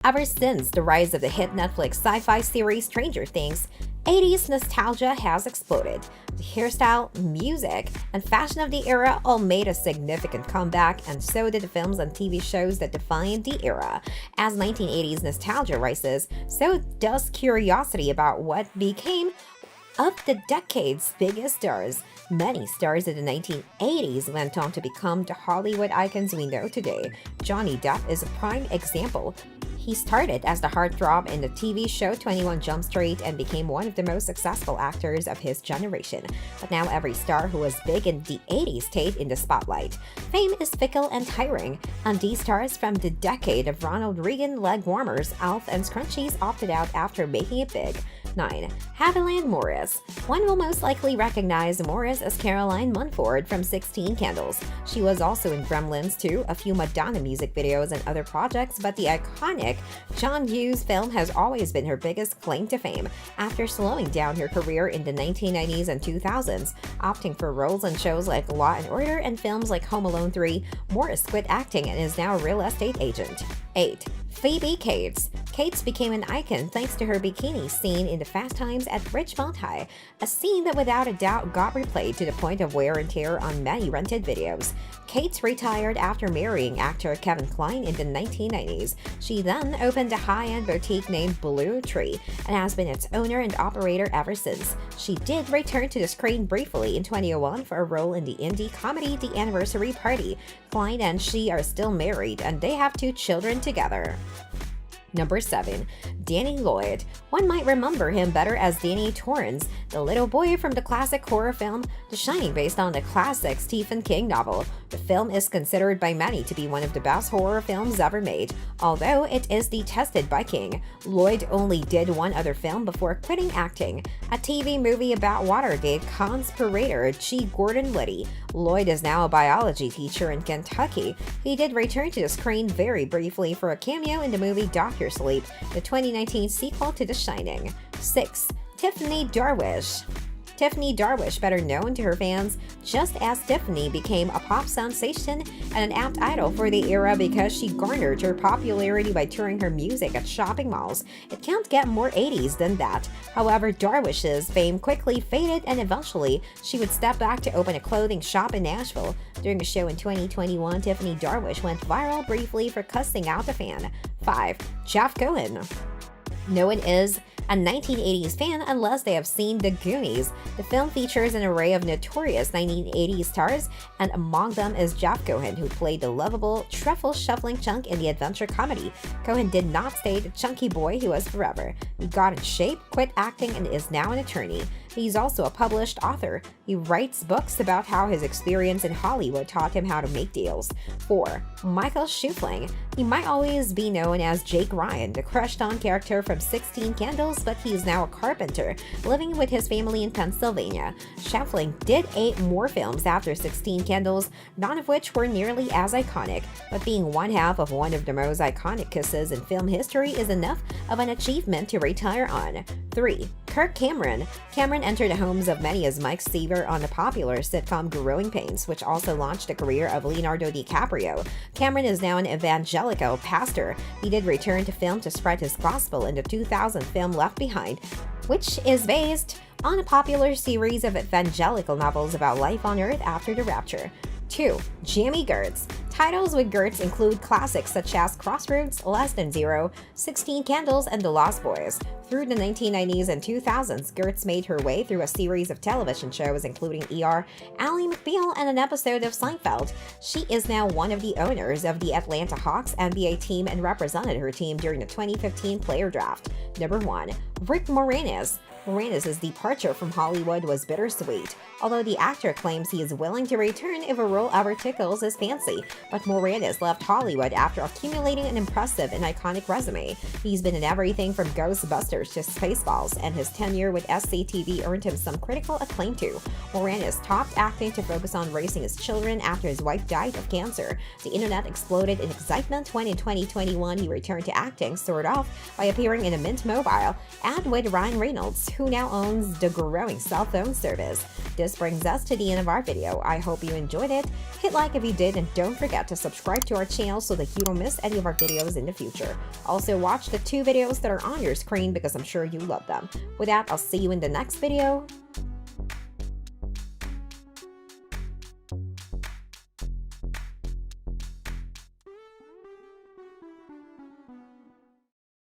Ever since the rise of the hit Netflix sci-fi series Stranger Things, 80s nostalgia has exploded. The hairstyle, music, and fashion of the era all made a significant comeback, and so did the films and TV shows that defined the era. As 1980s nostalgia rises, so does curiosity about what became of the decade's biggest stars. Many stars of the 1980s went on to become the Hollywood icons we know today. Johnny Depp is a prime example. He started as the heartthrob in the TV show 21 Jump Street and became one of the most successful actors of his generation. But now every star who was big in the 80s stayed in the spotlight. Fame is fickle and tiring, and these stars from the decade of Ronald Reagan leg warmers, Alf, and Scrunchies opted out after making it big. 9. Haviland Morris. One will most likely recognize Morris as Caroline Munford from 16 Candles. She was also in Gremlins 2, a few Madonna music videos, and other projects, but the iconic John Hughes film has always been her biggest claim to fame. After slowing down her career in the 1990s and 2000s, opting for roles in shows like Law and Order and films like Home Alone 3, Morris quit acting and is now a real estate agent. 8. Phoebe Cates. Cates became an icon thanks to her bikini scene in the Fast Times at Ridgemont High, a scene that without a doubt got replayed to the point of wear and tear on many rented videos. Cates retired after marrying actor Kevin Kline in the 1990s. She then opened a high-end boutique named Blue Tree and has been its owner and operator ever since. She did return to the screen briefly in 2001 for a role in the indie comedy The Anniversary Party. Kline and she are still married and they have 2 children together. Number 7. Danny Lloyd. One might remember him better as Danny Torrance, the little boy from the classic horror film The Shining, based on the classic Stephen King novel. The film is considered by many to be one of the best horror films ever made, although it is detested by King. Lloyd only did one other film before quitting acting, a TV movie about Watergate conspirator G. Gordon Liddy. Lloyd is now a biology teacher in Kentucky. He did return to the screen very briefly for a cameo in the movie Dr. Sleep, the 2019 sequel to The Shining. 6. Tiffany Darwish. Tiffany Darwish, better known to her fans just as Tiffany, became a pop sensation and an apt idol for the era because she garnered her popularity by touring her music at shopping malls. It can't get more 80s than that. However, Darwish's fame quickly faded and eventually she would step back to open a clothing shop in Nashville. During a show in 2021, Tiffany Darwish went viral briefly for cussing out a fan. 5. Jeff Cohen. No one is a 1980s fan unless they have seen The Goonies. The film features an array of notorious 1980s stars, and among them is Jeff Cohen, who played the lovable, truffle-shuffling chunk in the adventure comedy. Cohen did not stay the chunky boy he was forever. He got in shape, quit acting, and is now an attorney. He's also a published author. He writes books about how his experience in Hollywood taught him how to make deals. 4. Michael Schufling. He might always be known as Jake Ryan, the crushed-on character from 16 Candles, but he is now a carpenter, living with his family in Pennsylvania. Schufling did 8 more films after 16 Candles, none of which were nearly as iconic, but being one half of one of the most iconic kisses in film history is enough of an achievement to retire on. 3. Kirk Cameron. Cameron entered the homes of many as Mike Seaver on the popular sitcom Growing Pains, which also launched the career of Leonardo DiCaprio. Cameron is now an evangelical pastor. He did return to film to spread his gospel in the 2000 film Left Behind, which is based on a popular series of evangelical novels about life on Earth after the rapture. 2. Jamie Gertz. Titles with Gertz include classics such as Crossroads, Less Than Zero, 16 Candles, and The Lost Boys. Through the 1990s and 2000s, Gertz made her way through a series of television shows including ER, Ally McBeal, and an episode of Seinfeld. She is now one of the owners of the Atlanta Hawks NBA team and represented her team during the 2015 player draft. Number 1. Rick Moranis. Moranis' departure from Hollywood was bittersweet, although the actor claims he is willing to return if a role ever tickles his fancy. But Moranis left Hollywood after accumulating an impressive and iconic resume. He's been in everything from Ghostbusters to Spaceballs, and his tenure with SCTV earned him some critical acclaim too. Moranis stopped acting to focus on raising his children after his wife died of cancer. The internet exploded in excitement when in 2021 he returned to acting, sort of, by appearing in a Mint Mobile ad with Ryan Reynolds. who now owns the growing cell phone service. This brings us to the end of our video. I hope you enjoyed it. Hit like if you did, and don't forget to subscribe to our channel so that you don't miss any of our videos in the future. Also, watch the 2 videos that are on your screen because I'm sure you love them. With that, I'll see you in the next video.